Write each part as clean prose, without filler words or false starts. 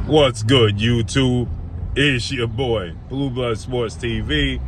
What's good, YouTube? It's your boy, Blue Blood Sports TV,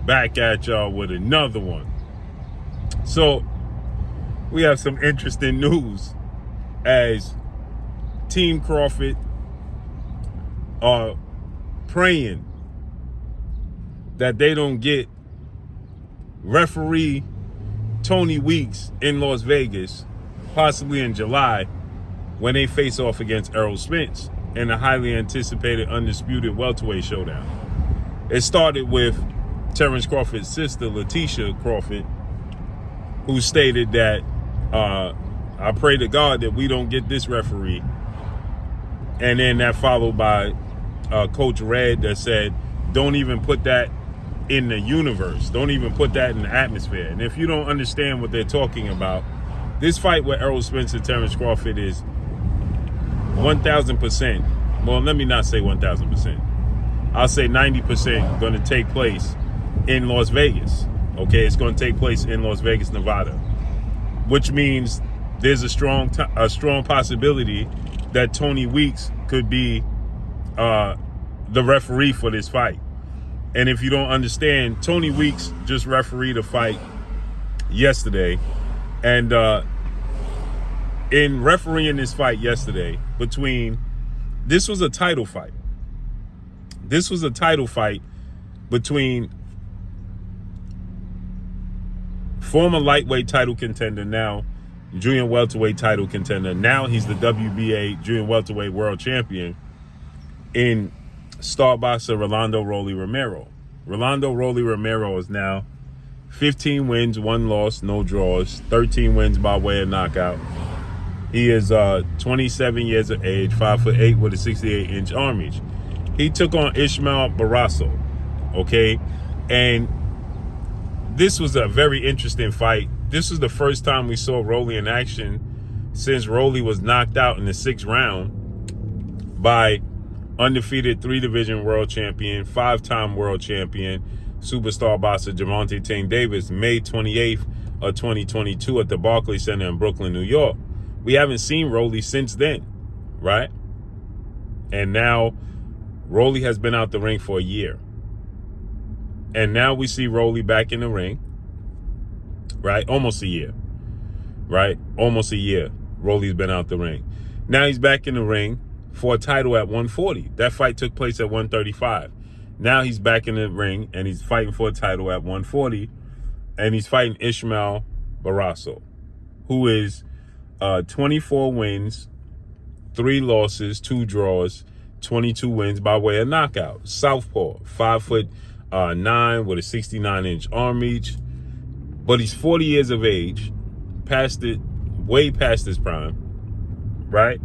back at y'all with another one. So, we have some interesting news as Team Crawford are praying that they don't get referee Tony Weeks in Las Vegas, possibly in July, when they face off against Errol Spence in a highly anticipated undisputed welterweight showdown. It started with Terence Crawford's sister, Letitia Crawford, who stated that, I pray to God that we don't get this referee. And then that followed by Coach Red that said, don't even put that in the universe. Don't even put that in the atmosphere. And if you don't understand what they're talking about, this fight with Errol Spence and Terence Crawford is 1,000%. Well, let me not say 1,000%. I'll say 90% going to take place in Las Vegas. Okay, it's going to take place in Las Vegas, Nevada, which means there's a strong possibility that Tony Weeks could be the referee for this fight. And if you don't understand, Tony Weeks just refereed a fight yesterday, and in refereeing this fight yesterday, this was a title fight. This was a title fight between former lightweight title contender, now junior welterweight title contender. Now he's the WBA junior welterweight world champion in star boxer Rolando Rolly Romero. Rolando Rolly Romero is now 15 wins, 1 loss, no draws, 13 wins by way of knockout. He is 27 years of age, 5'8" with a 68-inch arm reach. He took on Ishmael Barrasso, okay? And this was a very interesting fight. This was the first time we saw Rolly in action since Rolly was knocked out in the 6th round by undefeated 3-division world champion, 5-time world champion, superstar boxer Gervonta Tank Davis, May 28th of 2022 at the Barclays Center in Brooklyn, New York. We haven't seen Rolly since then, right? And now Rolly has been out the ring for a year. And now we see Rolly back in the ring, right? Almost a year, right? Almost a year Rolly's been out the ring. Now he's back in the ring for a title at 140. That fight took place at 135. Now he's back in the ring and he's fighting for a title at 140, and he's fighting Ishmael Barrasso, who is 24 wins, 3 losses, 2 draws, 22 wins by way of knockout. Southpaw, 5'9" with a 69-inch arm reach, but he's 40 years of age, way past his prime, right?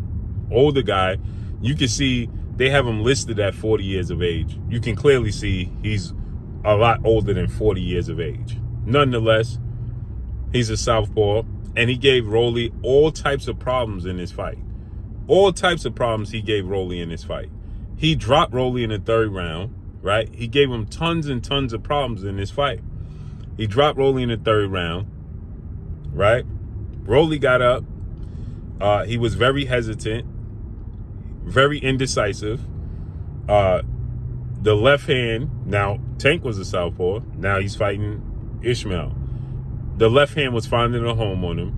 Older guy. You can see they have him listed at 40 years of age. You can clearly see he's a lot older than 40 years of age. Nonetheless, he's a southpaw, and he gave Rolly all types of problems in this fight. All types of problems he gave Rolly in this fight. He dropped Rolly in the 3rd round, right? He gave him tons and tons of problems in this fight. He dropped Rolly in the 3rd round, right? Rolly got up. He was very hesitant, very indecisive. The left hand, now Tank was a southpaw. Now he's fighting Ishmael. The left hand was finding a home on him.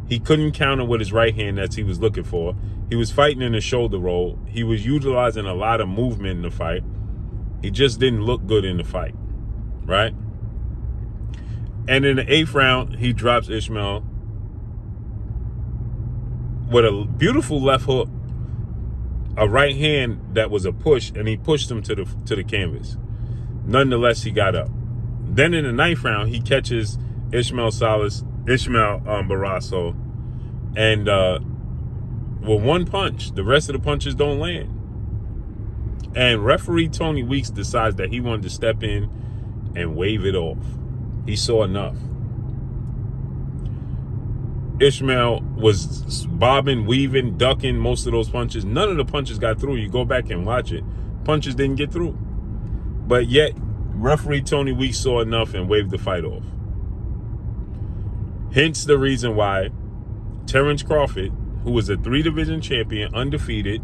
He couldn't counter with his right hand as he was looking for. He was fighting in a shoulder roll. He was utilizing a lot of movement in the fight. He just didn't look good in the fight, right? And in the 8th round, he drops Ishmael with a beautiful left hook, a right hand that was a push, and he pushed him to the canvas. Nonetheless, he got up. Then in the 9th round, he catches Ishmael Barrasso, and with 1 punch, the rest of the punches don't land. And referee Tony Weeks decides that he wanted to step in and wave it off. He saw enough. Ishmael was bobbing, weaving, ducking most of those punches. None of the punches got through. You go back and watch it. Punches didn't get through. But yet, referee Tony Weeks saw enough and waved the fight off. Hence the reason why Terence Crawford, who was a 3-division champion, undefeated,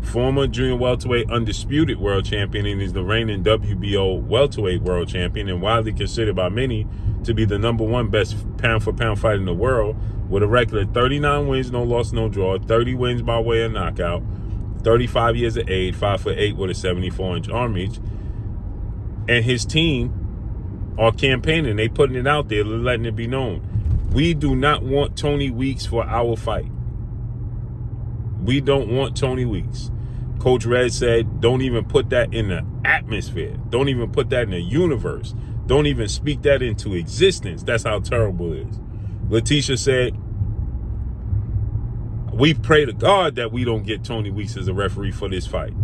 former junior welterweight undisputed world champion, and is the reigning WBO welterweight world champion, and widely considered by many to be the #1 best pound-for-pound fighter in the world, with a record of 39 wins, no loss, no draw, 30 wins by way of knockout, 35 years of age, 5'8" with a 74-inch arm reach. And his team are campaigning. They putting it out there, letting it be known. We do not want Tony Weeks for our fight. We don't want Tony Weeks. Coach Red said, don't even put that in the atmosphere. Don't even put that in the universe. Don't even speak that into existence. That's how terrible it is. Letitia said, we pray to God that we don't get Tony Weeks as a referee for this fight.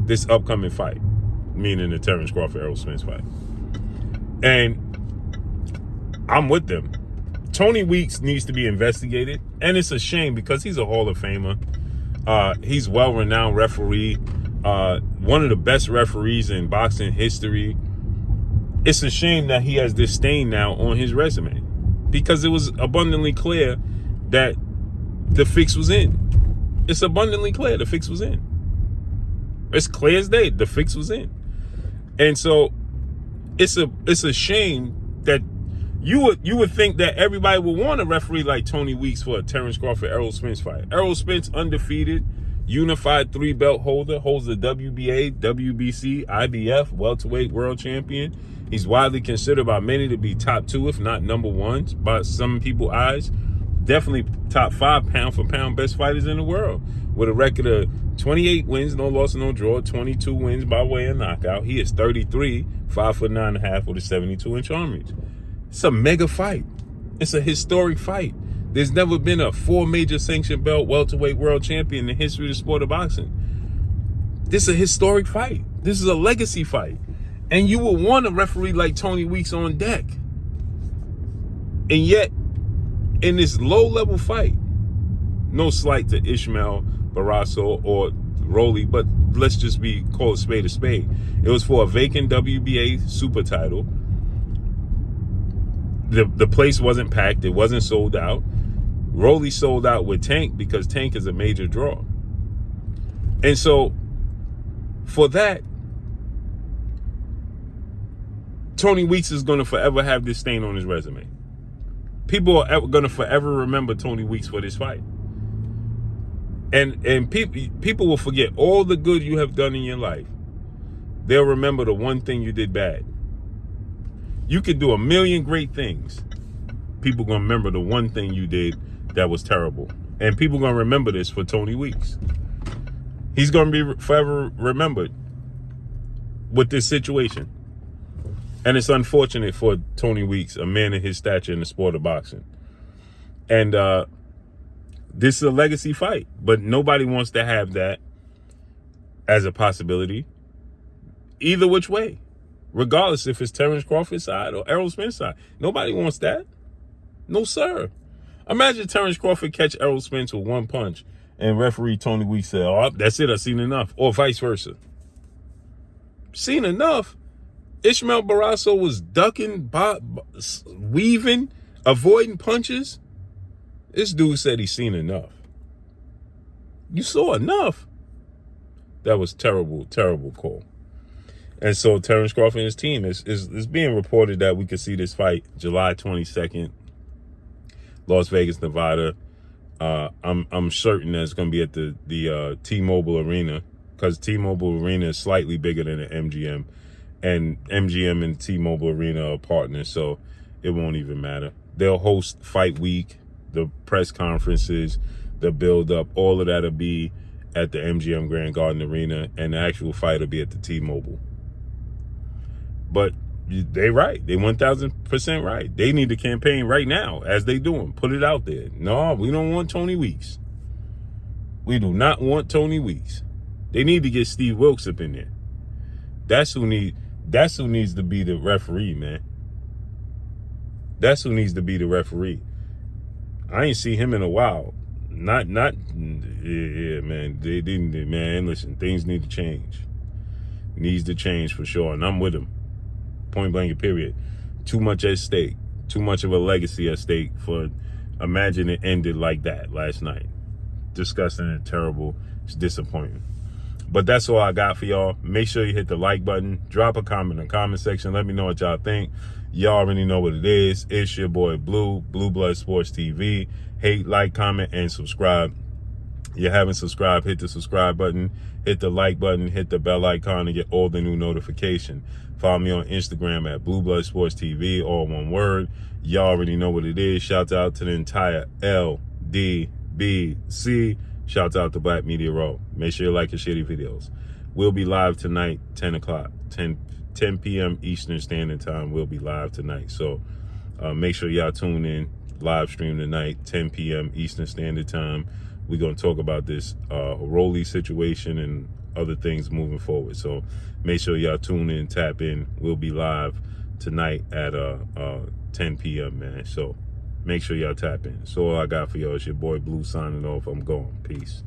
This upcoming fight. Meaning the Terence Crawford, Errol Spence fight. And I'm with them. Tony Weeks needs to be investigated. And it's a shame because he's a Hall of Famer. He's well-renowned referee. One of the best referees in boxing history. It's a shame that he has this stain now on his resume. Because it was abundantly clear that the fix was in. It's abundantly clear the fix was in. It's clear as day. The fix was in. And so it's a shame that you would think that everybody would want a referee like Tony Weeks for a Terence Crawford, Errol Spence fight. Errol Spence, undefeated, unified 3-belt holder, holds the WBA, WBC, IBF, welterweight world champion. He's widely considered by many to be top 2, if not #1, by some people's eyes. Definitely top 5 pound-for-pound best fighters in the world, with a record of 28 wins, no loss, no draw, 22 wins by way of knockout. He is 33, 5'9.5" with a 72-inch arm reach. It's a mega fight. It's a historic fight. There's never been a 4 major sanction belt welterweight world champion in the history of the sport of boxing. This is a historic fight. This is a legacy fight. And you will want a referee like Tony Weeks on deck. And yet, in this low-level fight, no slight to Ishmael Barrasso or Rolly, but let's just call a spade a spade. It was for a vacant WBA super title. The place wasn't packed. It wasn't sold out. Rolly sold out with Tank because Tank is a major draw. And so, for that, Tony Weeks is going to forever have this stain on his resume. People are going to forever remember Tony Weeks for this fight. And people will forget all the good you have done in your life. They'll remember the one thing you did bad. You could do a million great things. People going to remember the one thing you did that was terrible. And people going to remember this for Tony Weeks. He's going to be forever remembered with this situation. And it's unfortunate for Tony Weeks, a man of his stature in the sport of boxing. And this is a legacy fight, but nobody wants to have that as a possibility, either which way, regardless if it's Terence Crawford's side or Errol Spence's side. Nobody wants that. No, sir. Imagine Terence Crawford catch Errol Spence with one punch and referee Tony Weeks say, oh, that's it, I've seen enough, or vice versa. Seen enough? Ishmael Barrasso was ducking, weaving, avoiding punches. This dude said he's seen enough. You saw enough. That was terrible, terrible call. And so Terence Crawford and his team is being reported that we could see this fight July 22nd, Las Vegas, Nevada. I'm certain that it's going to be at the T-Mobile Arena, because T-Mobile Arena is slightly bigger than the MGM. And MGM and T-Mobile Arena are partners, so it won't even matter. They'll host Fight Week, the press conferences, the build-up, all of that will be at the MGM Grand Garden Arena, and the actual fight will be at the T-Mobile. But they right. They 1,000% right. They need to campaign right now, as they doing. Put it out there. No, we don't want Tony Weeks. We do not want Tony Weeks. They need to get Steve Wilkes up in there. That's who needs to be the referee, man. That's who needs to be the referee. I ain't see him in a while. Yeah, man. They didn't, man. Listen, things need to change. Needs to change for sure, and I'm with him. Point blank, period. Too much at stake. Too much of a legacy at stake for imagine it ended like that last night. Disgusting and terrible. It's disappointing. But that's all I got for y'all. Make sure you hit the like button. Drop a comment in the comment section. Let me know what y'all think. Y'all already know what it is. It's your boy Blue Blood Sports TV. Hate, like, comment, and subscribe. If you haven't subscribed, hit the subscribe button. Hit the like button. Hit the bell icon to get all the new notification. Follow me on Instagram at Blue Blood Sports TV, all one word. Y'all already know what it is. Shout out to the entire LDBC. Shouts out to Black Media Row. Make sure you like and share the videos. We'll be live tonight, 10 o'clock, 10 p.m. Eastern Standard Time. We'll be live tonight. So make sure y'all tune in. Live stream tonight, 10 p.m. Eastern Standard Time. We're going to talk about this Rolly situation and other things moving forward. So make sure y'all tune in, tap in. We'll be live tonight at 10 p.m., man. So make sure y'all tap in. So all I got for y'all is your boy Blue signing off. I'm going. Peace.